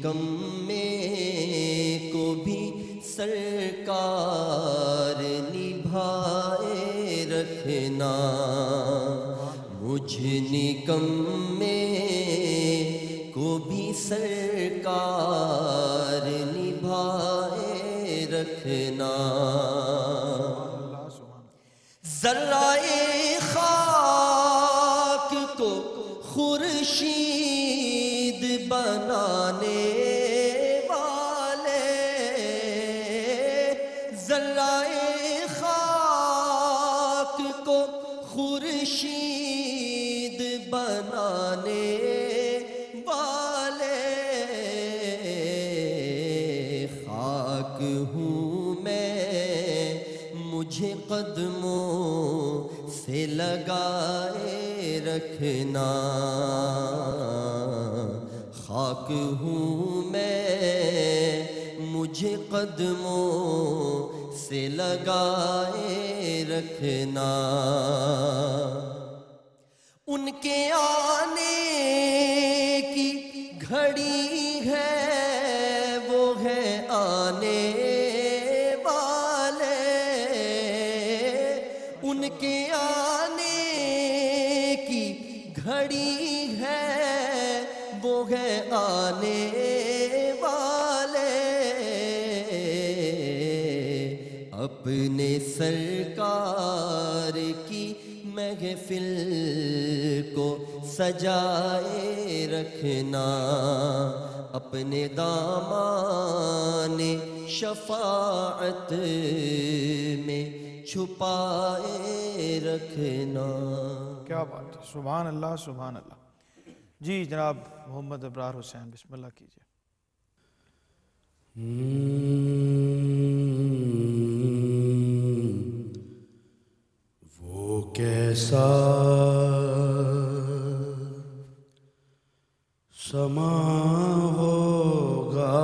نکمے کو بھی سرکار نبھائے رکھنا، مجھ نکمے کو بھی سرکار نبھائے رکھنا۔ ذرہ خاک کو خورشید بنانے والے، ذرہ خاک کو خورشید بنانے والے، خاک ہوں میں مجھے قدموں سے لگائے رکھنا، خاک ہوں میں مجھے قدموں سے لگائے رکھنا۔ ان کے آنے کی گھڑی ہے، وہ ہے آنے والے، ان کے آنے کی گھڑی ہے، وہ ہے آنے والے، اپنے سرکار کی محفل کو سجائے رکھنا، اپنے دامان شفاعت میں چھپائے رکھنا۔ کیا بات ہے، سبحان اللہ سبحان اللہ۔ جی جناب محمد ابرار حسین، بسم اللہ کیجئے۔ وہ کیسا سما ہوگا،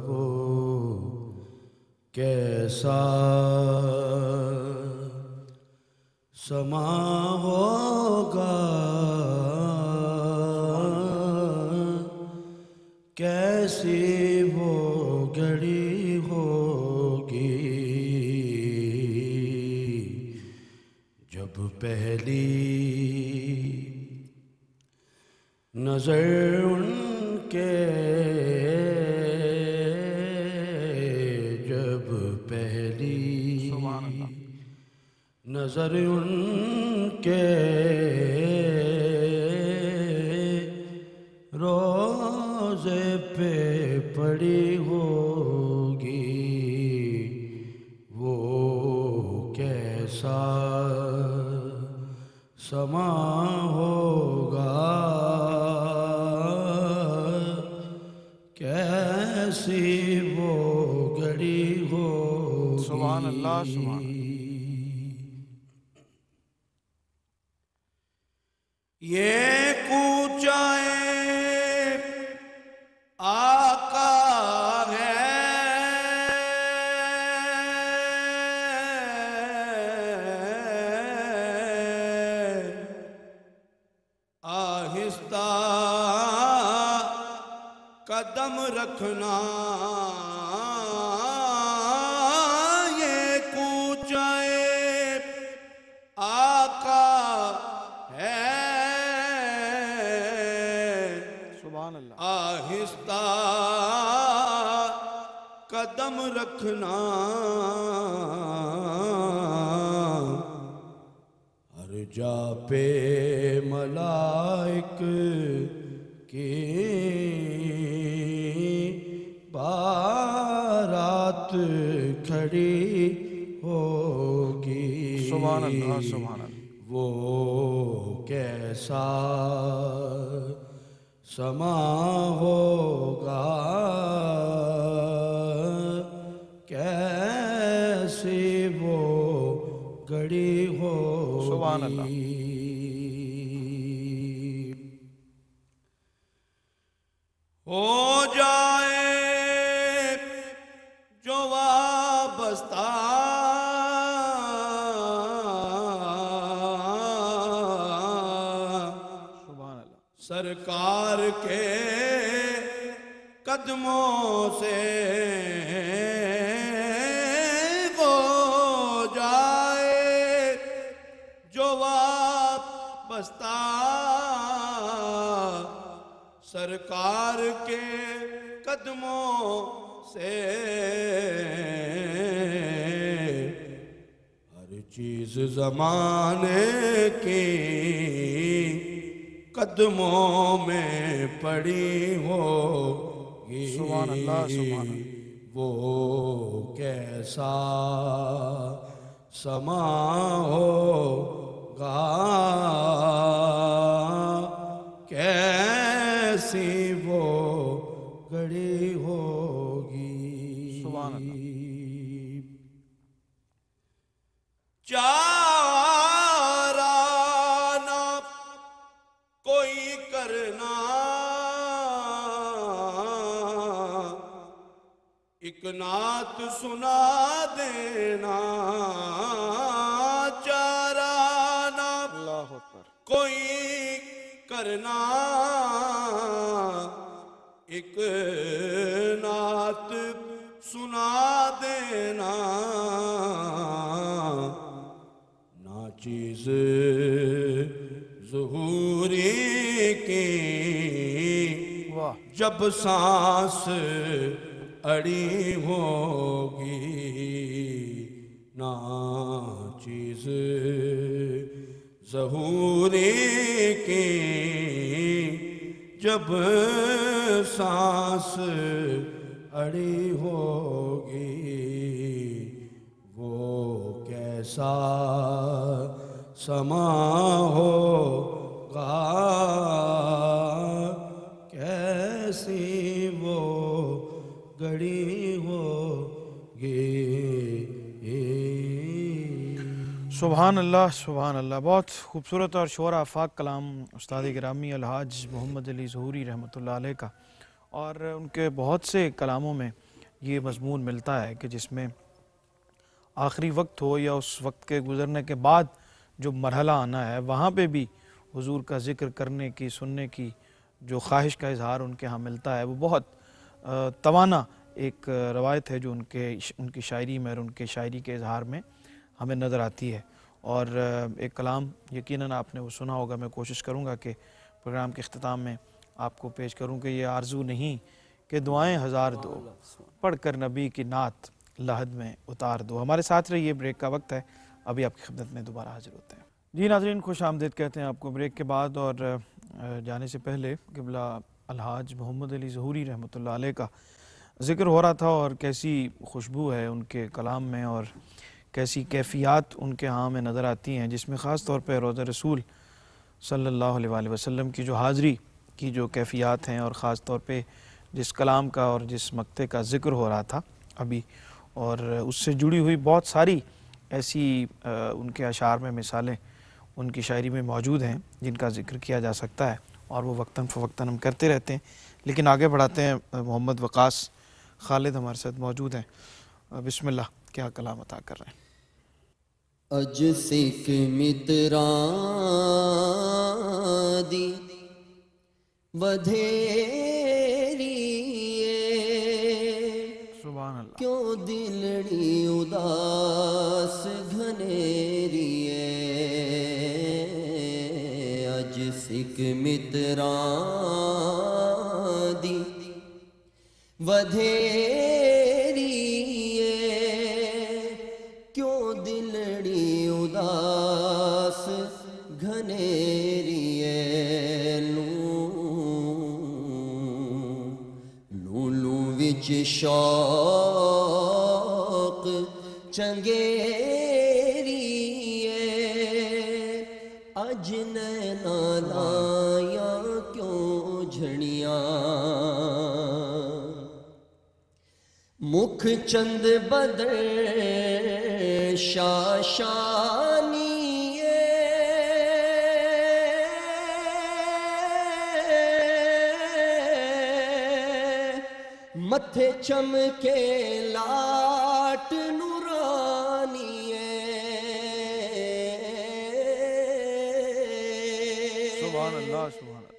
وہ کیسا سما ہوگا، کیسی وہ گھڑی ہوگی جب پہلی نظر ان کے، جب پہلی نظر ان کے روزے پہ پڑی ہوگی، وہ کیسا سما ہوگا، کیسی وہ گھڑی ہوگی۔ سبحان اللہ سبحان اللہ۔ یہ کوچہ آقا ہے، آہستہ قدم رکھنا، یہ کوچہ آقا ہے، سبحان اللہ۔ آہستہ قدم رکھنا، ہر جا پہ ملائک کی بارات کھڑی ہوگی، سبحان اللہ سبحان اللہ۔ وہ کیسا سما ہوگا، کیسی وہ گھڑی ہوگی۔ سبحان اللہ۔ ہو جائے جو وابستہ سرکار کے قدموں سے ہو جائے جو وابستہ سرکار کے قدموں سے ہر چیز زمانے کی قدموں میں پڑی ہوگی سبحان اللہ سبحان اللہ وہ کیسا سما ہوگا کیسی وہ گھڑی ہوگی سبحان اللہ چارہ نہ کوئی کرنا ایک نعت سنا دینا چارہ نہ اللہ اکبر کوئی کرنا ایک نعت سنا دینا ناچیز ظہوری کی واہ جب سانس اڑی ہوگی ناچیز ظہوری کی جب سانس اڑی ہوگی وہ کیسا سما ہوگا کیسی وہ گھڑی ہوگی سبحان اللہ سبحان اللہ بہت خوبصورت اور شعر آفاق کلام استاد گرامی الحاج محمد علی ظہوری رحمۃ اللہ علیہ کا، اور ان کے بہت سے کلاموں میں یہ مضمون ملتا ہے کہ جس میں آخری وقت ہو یا اس وقت کے گزرنے کے بعد جو مرحلہ آنا ہے وہاں پہ بھی حضور کا ذکر کرنے کی سننے کی جو خواہش کا اظہار ان کے ہاں ملتا ہے، وہ بہت توانا ایک روایت ہے جو ان کی شاعری میں اور ان کے شاعری کے اظہار میں ہمیں نظر آتی ہے۔ اور ایک کلام یقیناً آپ نے وہ سنا ہوگا، میں کوشش کروں گا کہ پروگرام کے اختتام میں آپ کو پیش کروں کہ یہ آرزو نہیں کہ دعائیں ہزار دو، پڑھ کر نبی کی نعت لحد میں اتار دو۔ ہمارے ساتھ رہیے، بریک کا وقت ہے، ابھی آپ کی خدمت میں دوبارہ حاضر ہوتے ہیں۔ جی ناظرین، خوش آمدید کہتے ہیں آپ کو بریک کے بعد، اور جانے سے پہلے قبلہ الحاج محمد علی ظہوری رحمۃ اللہ علیہ کا ذکر ہو رہا تھا، اور کیسی خوشبو ہے ان کے کلام میں اور کیسی کیفیات ان کے ہاں میں نظر آتی ہیں، جس میں خاص طور پہ روضہ رسول صلی اللہ علیہ وآلہ وسلم کی جو حاضری کی جو کیفیات ہیں، اور خاص طور پہ جس کلام کا اور جس مقطع کا ذکر ہو رہا تھا ابھی، اور اس سے جڑی ہوئی بہت ساری ایسی ان کے اشعار میں مثالیں ان کی شاعری میں موجود ہیں جن کا ذکر کیا جا سکتا ہے، اور وہ وقتاً فوقتاً ہم کرتے رہتے ہیں، لیکن آگے بڑھاتے ہیں۔ محمد وقاص خالد ہمارے ساتھ موجود ہیں، بسم اللہ، کیا کلام عطا کر رہے ہیں؟ اج سکھ متراں دی ودھیری سبحان اللہ، کیوں دلڑی اداس گھنیری اج سکھ متراں دی ودھیری کیوں دلڑی اداس گھنیری لولو وچ شوق چنگیری اج نینا لایاں کیوں جھڑیاں مکھ چند بدر شاشانی متھے چمکے لاٹ نورانی سبحان اللہ سبحان اللہ۔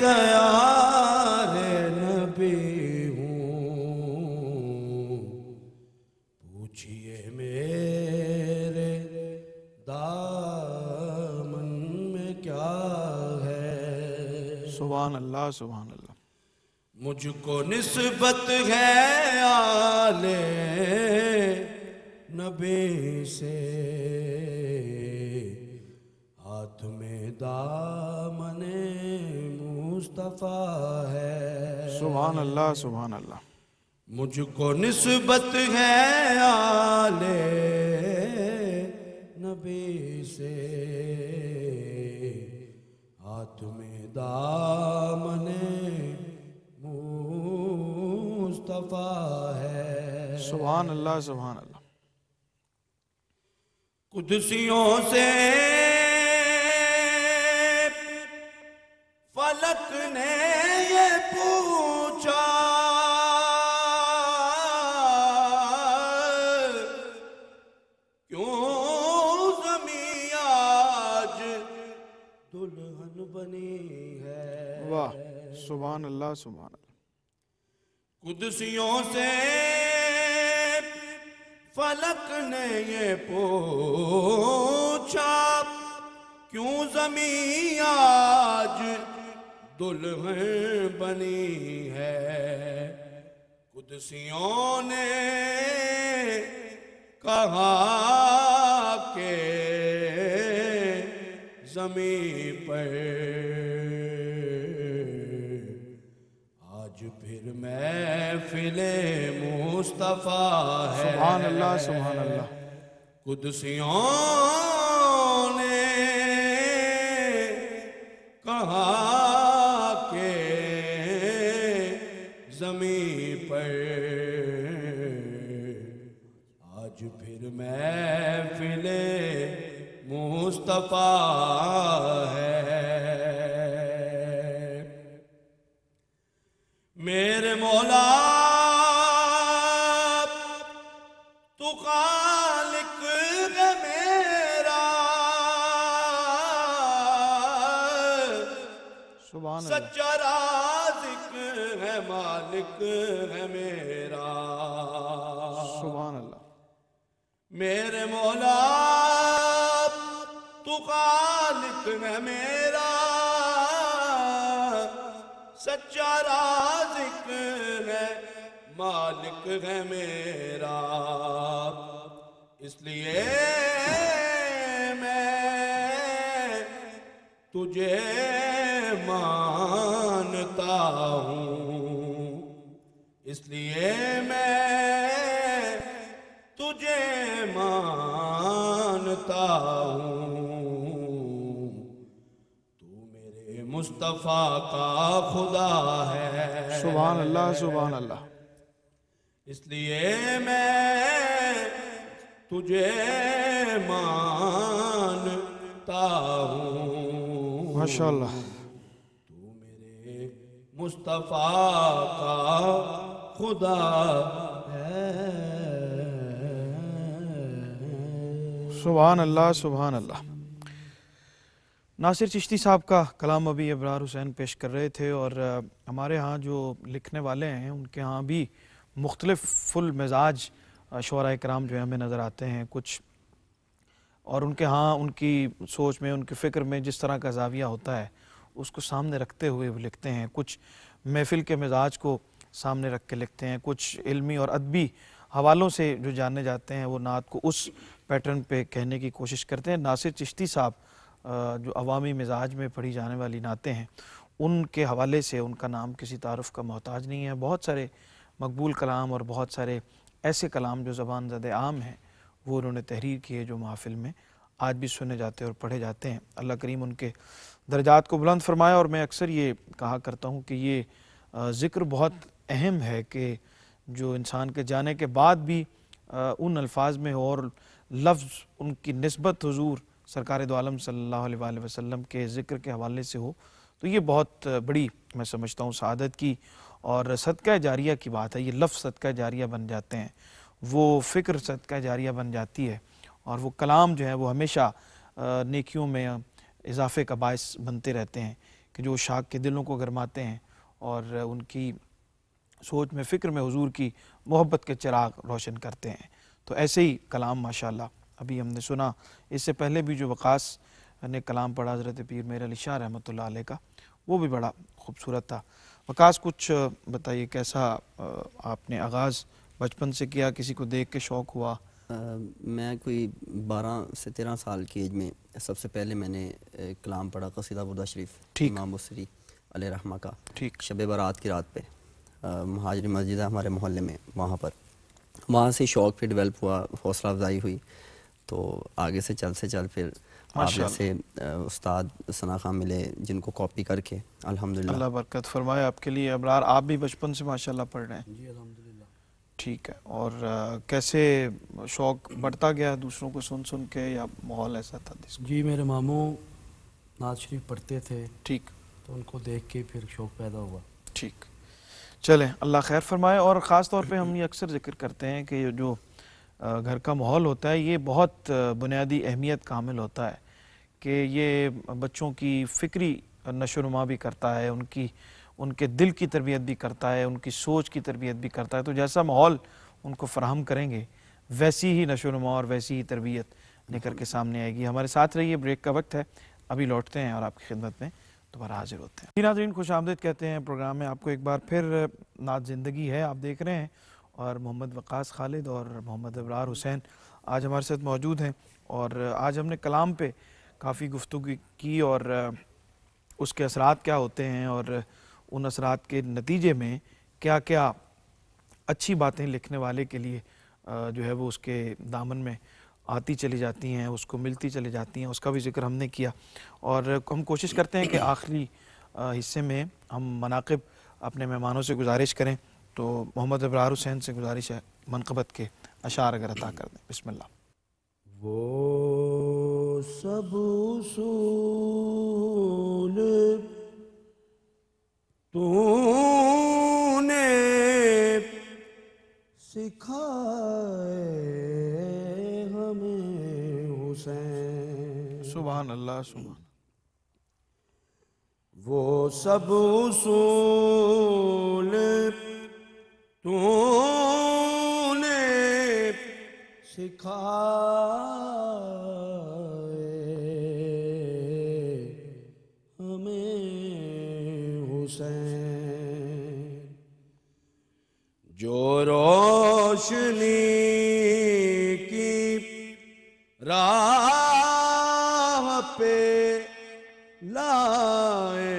دیار نبی ہوں، پوچھئے میرے دامن میں کیا ہے، سبحان اللہ سبحان اللہ. مجھ کو نسبت ہے آل نبی سے، ہاتھ میں دامن مصطفیٰ ہے. سبحان اللہ سبحان اللہ. مجھ کو نسبت ہے آل نبی سے، ہاتھ میں دامن مصطفیٰ ہے. سبحان اللہ سبحان اللہ. قدسیوں سے فلک نے یہ پوچھا، کیوں زمین آج دلہن بنی ہے. واہ سبحان اللہ سبحان اللہ. قدسیوں سے فلک نے یہ پوچھا، کیوں زمین آج دلہن بنی ہے. قدسیوں نے کہا کہ زمین پر آج پھر محفل مصطفیٰ ہے. سبحان اللہ سبحان اللہ. قدسیوں نے کہا کہ زمین پر آج پھر محفل مصطفیٰ ہے. میرے مولا تو خالق ہے میرا، سبحان اللہ. سچا رازق ہے مالک ہے میرا. سبحان اللہ. میرے مولا تو خالق ہے میرا، سچا رازق ہے مالک ہے میرا. اس لیے میں تجھے مانتا ہوں، اس لیے میں تجھے مانتا ہوں. تو میرے مصطفیٰ کا خدا ہے. سبحان اللہ سبحان اللہ. اس لیے میں تجھے مانتا ہوں. ماشاء اللہ. تو میرے مصطفیٰ کا خدا ہے. سبحان اللہ سبحان اللہ. ناصر چشتی صاحب کا کلام ابھی ابرار حسین پیش کر رہے تھے، اور ہمارے ہاں جو لکھنے والے ہیں ان کے ہاں بھی مختلف فل مزاج شعراء کرام جو ہیں ہمیں نظر آتے ہیں کچھ، اور ان کے ہاں ان کی سوچ میں ان کی فکر میں جس طرح کا زاویہ ہوتا ہے اس کو سامنے رکھتے ہوئے وہ لکھتے ہیں. کچھ محفل کے مزاج کو سامنے رکھ کے لکھتے ہیں، کچھ علمی اور ادبی حوالوں سے جو جاننے جاتے ہیں وہ نعت کو اس پیٹرن پہ کہنے کی کوشش کرتے ہیں. ناصر چشتی صاحب جو عوامی مزاج میں پڑھی جانے والی نعتیں ہیں ان کے حوالے سے ان کا نام کسی تعارف کا محتاج نہیں ہے. بہت سارے مقبول کلام اور بہت سارے ایسے کلام جو زبان زد عام ہیں وہ انہوں نے تحریر کیے جو محافل میں آج بھی سنے جاتے اور پڑھے جاتے ہیں. اللہ کریم ان کے درجات کو بلند فرمائے. اور میں اکثر یہ کہا کرتا ہوں کہ یہ ذکر بہت اہم ہے کہ جو انسان کے جانے کے بعد بھی ان الفاظ میں ہو اور لفظ ان کی نسبت حضور سرکار دو عالم صلی اللہ علیہ وآلہ وسلم کے ذکر کے حوالے سے ہو، تو یہ بہت بڑی میں سمجھتا ہوں سعادت کی اور صدقہ جاریہ کی بات ہے. یہ لفظ صدقہ جاریہ بن جاتے ہیں، وہ فکر صدقہ جاریہ بن جاتی ہے، اور وہ کلام جو ہے وہ ہمیشہ نیکیوں میں اضافے کا باعث بنتے رہتے ہیں. کہ جو شاک کے دلوں کو گرماتے ہیں اور ان کی سوچ میں فکر میں حضور کی محبت کے چراغ روشن کرتے ہیں۔ تو ایسے ہی کلام ماشاءاللہ ابھی ہم نے سنا، اس سے پہلے بھی جو وقاص نے کلام پڑھا حضرت پیر میر علی شاہ رحمۃ اللہ علیہ کا، وہ بھی بڑا خوبصورت تھا۔ وقاص کچھ بتائیے، کیسا آپ نے آغاز بچپن سے کیا، کسی کو دیکھ کے شوق ہوا؟ میں کوئی 12 سے 13 سال کی ایج میں سب سے پہلے میں نے کلام پڑھا، قصیدہ بردہ شریف امام بصری علیہ رحمہ کا، شب برات کی رات پہ مہاجری مسجد ہے ہمارے محلے میں، وہاں پر وہاں سے شوق پھر ڈیولپ ہوا، حوصلہ افزائی ہوئی، تو آگے سے چل پھر آپ جیسے استاد ثنا خان ملے جن کو کاپی کر کے الحمدللہ۔ اللہ برکت فرمائے آپ کے لیے ابرار، آپ بھی بچپن سے ماشاءاللہ پڑھ رہے ہیں؟ جی الحمدللہ۔ ٹھیک ہے، اور کیسے شوق بڑھتا گیا دوسروں کو سن کے، یا ماحول ایسا تھا؟ جی میرے ماموں نعت شریف پڑھتے تھے، ٹھیک، تو ان کو دیکھ کے پھر شوق پیدا ہوا۔ ٹھیک، چلیں اللہ خیر فرمائے۔ اور خاص طور پہ ہم یہ اکثر ذکر کرتے ہیں کہ جو گھر کا ماحول ہوتا ہے یہ بہت بنیادی اہمیت کا حامل ہوتا ہے، کہ یہ بچوں کی فکری نشو و نما بھی کرتا ہے، ان کے دل کی تربیت بھی کرتا ہے، ان کی سوچ کی تربیت بھی کرتا ہے۔ تو جیسا ماحول ان کو فراہم کریں گے ویسی ہی نشو و نما اور ویسی ہی تربیت نکل کے سامنے آئے گی۔ ہمارے ساتھ رہیے، بریک کا وقت ہے، ابھی لوٹتے ہیں اور آپ کی خدمت میں دوبارہ حاضر ہوتے ہیں۔ ناظرین خوش آمدید کہتے ہیں پروگرام میں آپ کو ایک بار پھر۔ نعت زندگی ہے آپ دیکھ رہے ہیں، اور محمد وقاص خالد اور محمد ابرار حسین آج ہمارے ساتھ موجود ہیں، اور آج ہم نے کلام پہ کافی گفتگو کی، اور اس کے اثرات کیا ہوتے ہیں، اور ان اثرات کے نتیجے میں کیا کیا اچھی باتیں لکھنے والے کے لیے جو ہے وہ اس کے دامن میں آتی چلی جاتی ہیں، اس کو ملتی چلی جاتی ہیں، اس کا بھی ذکر ہم نے کیا۔ اور ہم کوشش کرتے ہیں کہ آخری حصے میں ہم مناقب اپنے مہمانوں سے گزارش کریں، تو محمد ابرار حسین سے گزارش ہے منقبت کے اشعار اگر عطا کر دیں۔ بسم اللہ۔ وہ سب اصول تو نے سکھائے ہمیں حسین، سبحان اللہ، سبحان اللہ۔ وہ سب اصول تو نے سکھائے ہمیں حسین، جو روشنی کی راہ پہ لائے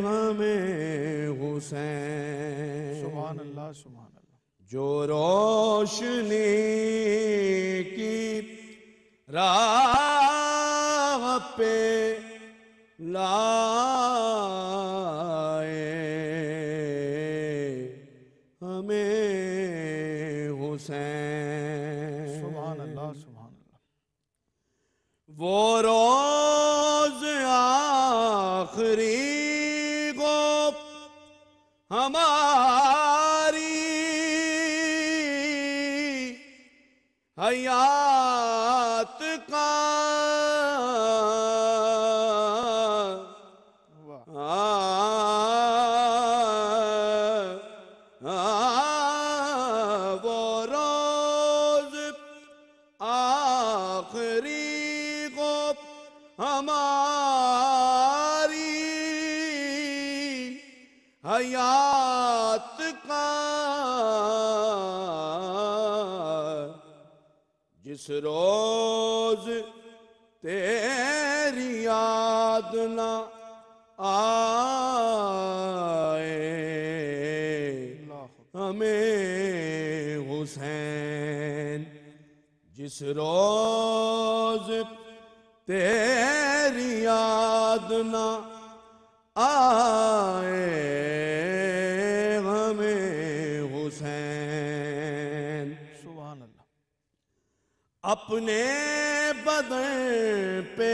ہمیں حسین، سبحان اللہ، سبحان اللہ۔ جو روشنی کی راہ پہ لائے ہمیں حسین، سبحان اللہ، سبحان اللہ۔ وہ روز آخری کو ہماری حیات کا وہ روز آخری کو ہماری حیات کا، جس روز تیری یاد نہ آئے ہمیں حسین، جس روز تیری یاد نہ آئے ہمیں حسین، سبحان اللہ۔ اپنے بدن پہ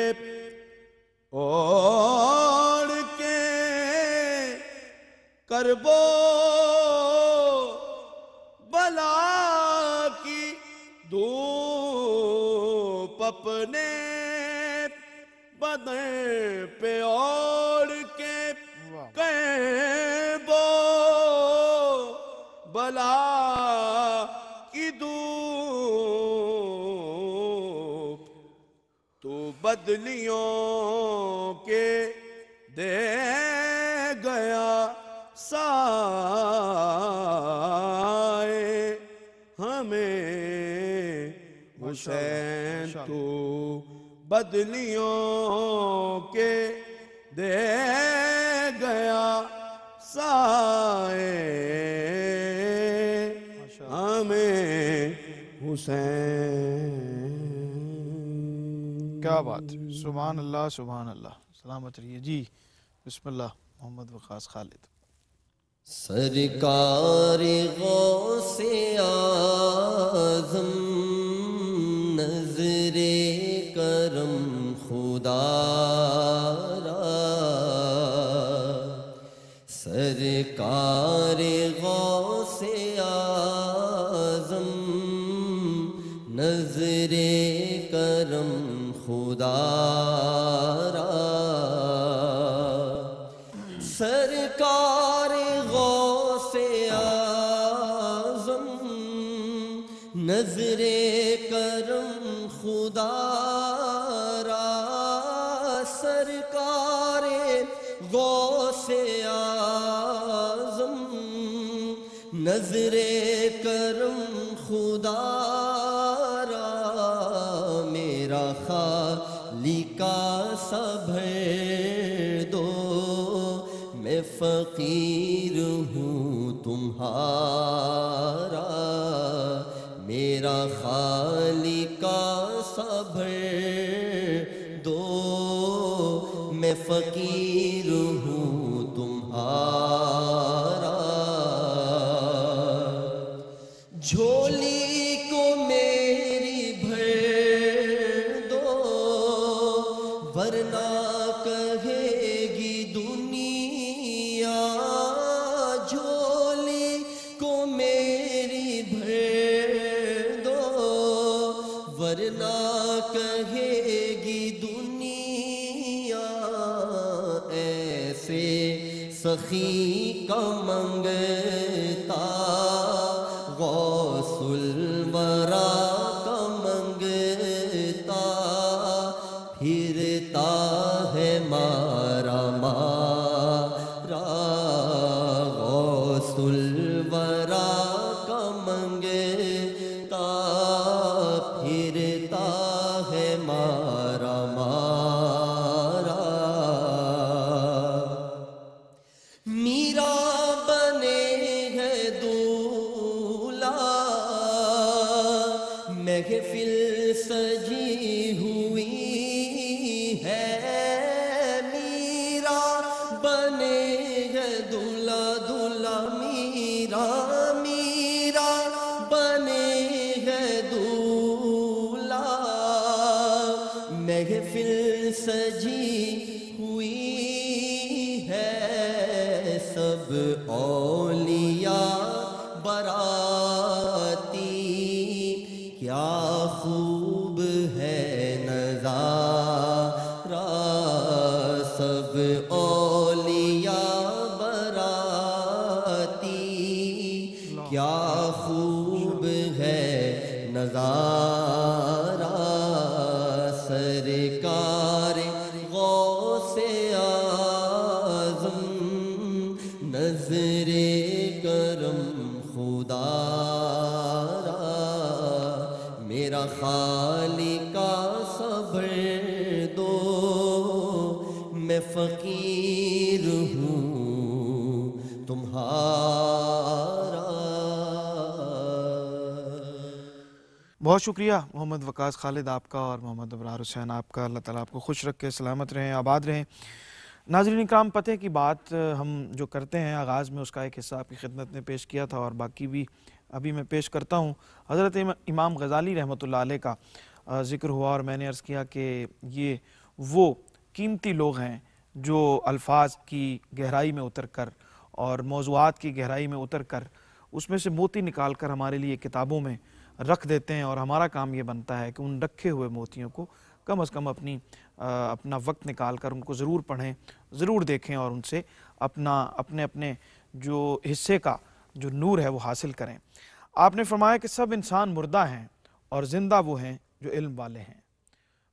اوڑھ کے کربو بلا کی دھوپ اپنے بدن پہ اوڑھ بدلیوں کے دے گیا سائے ہمیں حسین تو بدلیوں کے دے گیا سائے ہمیں حسین. کیا بات ہے، سبحان اللہ سبحان اللہ. سلامت رہیے جی. بسم اللہ محمد وقاص خالد. سرکار غوث اعظم نظر کرم خدا را، سرکار غوث اعظم نظر کرم خدا را، سرکار غوث اعظم نظر کرم خدا را، سرکار غوث اعظم نظر کرم خدا را، میرا خالقہ صبر دو میں فقیر ہوں تمہارا، میرا خالقہ صبر دو میں فقیر ہوں تمہارا، جھولی کو میری بھر دو ورنہ کہے گی دنیا، جھولی کو میری بھر دو ورنہ کہے گی دنیا، ایسے سخی کا منگتا غوث الورا کا منگتا، پھرتا ہے مارا مارا، غوث الورا کا منگتا، پھرتا ہے مارا مارا، میرا بنے ہے دولہا محفل سجی ہوئی ہے، میرا بنے ہے دولہا دولہا، میرا میرا بنے ہے دولہا محفل سجی ہوئی ہے، سب اولیاء براتی کیا خوب ہے نظارہ، سب اولیاء براتی کیا خوب ہے نظارہ، سرکار غوث اعظم نظر کرم خدا را، میرا خالقہ صبر دو میں فقیر ہوں تمہارا. بہت شکریہ محمد وقاص خالد آپ کا اور محمد ابرار حسین آپ کا. اللہ تعالیٰ آپ کو خوش رکھے، سلامت رہیں، آباد رہیں. ناظرین اکرام، پتہ کی بات ہم جو کرتے ہیں آغاز میں اس کا ایک حصہ آپ کی خدمت میں پیش کیا تھا اور باقی بھی ابھی میں پیش کرتا ہوں. حضرت امام غزالی رحمۃ اللہ علیہ کا ذکر ہوا اور میں نے عرض کیا کہ یہ وہ قیمتی لوگ ہیں جو الفاظ کی گہرائی میں اتر کر اور موضوعات کی گہرائی میں اتر کر اس میں سے موتی نکال کر ہمارے لیے کتابوں میں رکھ دیتے ہیں، اور ہمارا کام یہ بنتا ہے کہ ان رکھے ہوئے موتیوں کو کم از کم اپنا وقت نکال کر ان کو ضرور پڑھیں، ضرور دیکھیں اور ان سے اپنے جو حصے کا جو نور ہے وہ حاصل کریں. آپ نے فرمایا کہ سب انسان مردہ ہیں اور زندہ وہ ہیں جو علم والے ہیں.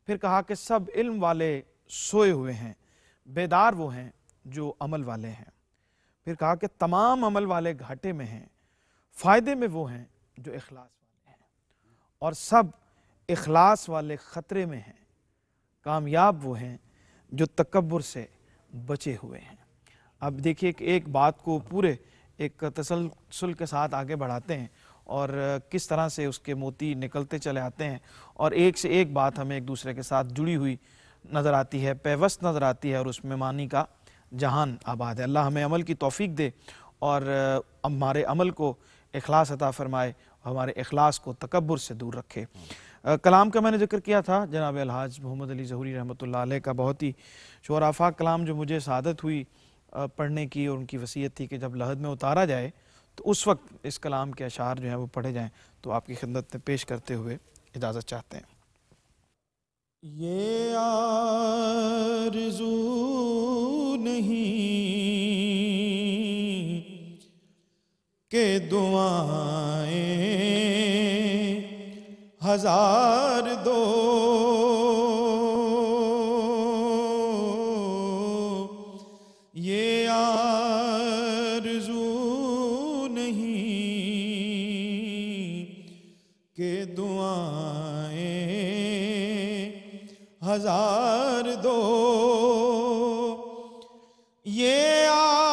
پھر کہا کہ سب علم والے سوئے ہوئے ہیں، بیدار وہ ہیں جو عمل والے ہیں۔ پھر کہا کہ تمام عمل والے گھاٹے میں ہیں، فائدے میں وہ ہیں جو اخلاص والے ہیں، اور سب اخلاص والے خطرے میں ہیں، کامیاب وہ ہیں جو تکبر سے بچے ہوئے ہیں۔ اب دیکھیے کہ ایک بات کو پورے ایک تسلسل کے ساتھ آگے بڑھاتے ہیں اور کس طرح سے اس کے موتی نکلتے چلے آتے ہیں، اور ایک سے ایک بات ہمیں ایک دوسرے کے ساتھ جڑی ہوئی نظر آتی ہے، پیوست نظر آتی ہے، اور اس میں معنی کا جہان آباد ہے۔ اللہ ہمیں عمل کی توفیق دے اور ہمارے عمل کو اخلاص عطا فرمائے، ہمارے اخلاص کو تکبر سے دور رکھے۔ کلام کا میں نے ذکر کیا تھا، جناب الحاج محمد علی ظہوری رحمۃ اللہ علیہ کا بہت ہی شور آفاق کلام جو مجھے سعادت ہوئی پڑھنے کی، اور ان کی وصیت تھی کہ جب لحد میں اتارا جائے تو اس وقت اس کلام کے اشعار جو ہیں وہ پڑھے جائیں، تو آپ کی خدمت میں پیش کرتے ہوئے اجازت چاہتے ہیں۔ یہ آرزو نہیں کہ دعائیں ہزار دو، یہ آرزو نہیں کہ دعائیں ہزار دو، یہ آرزو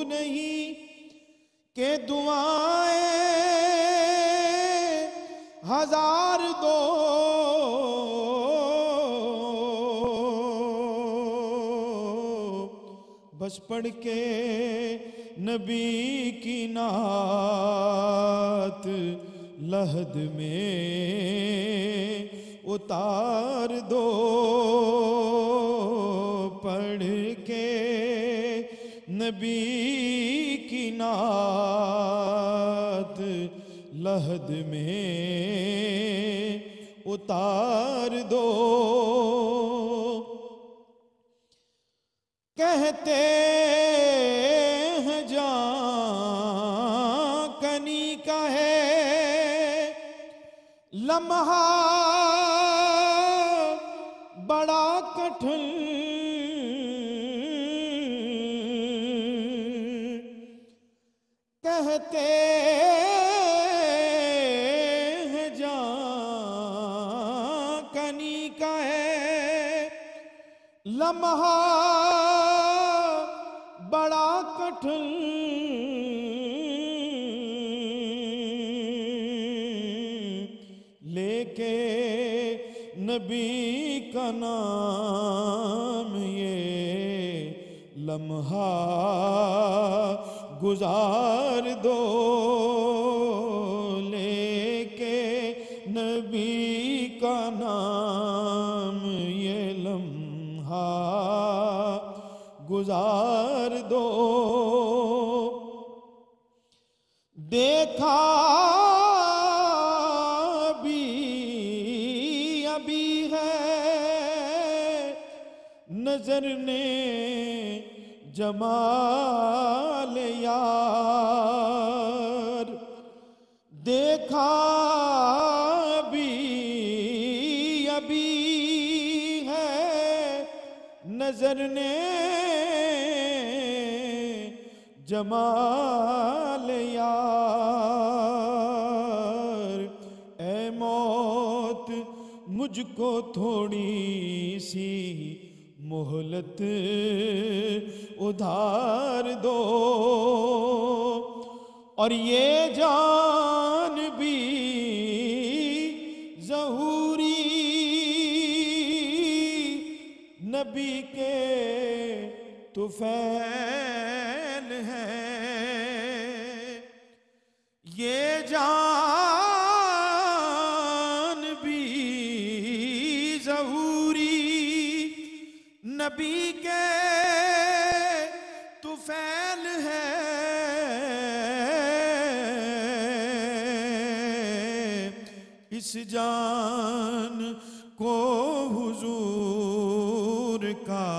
نہیں کہ دعائیں ہزار دو، بس پڑھ کے نبی کی نعت لحد میں اتار دو، پڑھ کے نبی کی نعت لحد میں اتار دو، کہتے ہیں جان کنی کا ہے لمحہ بڑا کٹھن، کہتے ہیں جان کنی کا ہے لمحہ بڑا کٹھن، لے کے نبی کا نام یہ لمحہ گزار دو، لے کے نبی کا نام یہ لمحہ گزار دو، دیکھا بھی ابھی ہے نظر نے جمال یار، دیکھا بھی ابھی ہے نظر نے جمال یار، اے موت مجھ کو تھوڑی سی مہلت ادھار دو، اور یہ جان بھی ظہوری نبی کے طفیل ہے، یہ جان بھی ظہوری نبی کے طفیل ہے، اس جان کو حضور کا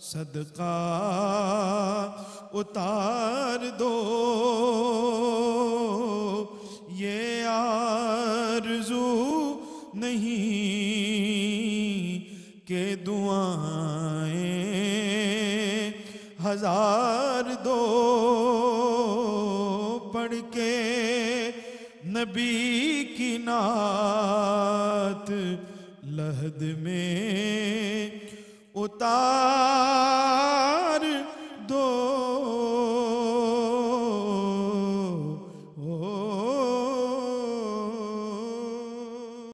صدقہ اتار دو، آرزو نہیں کہ دعائیں ہزار دو پڑھ کے نبی کی نعت لحد میں اتار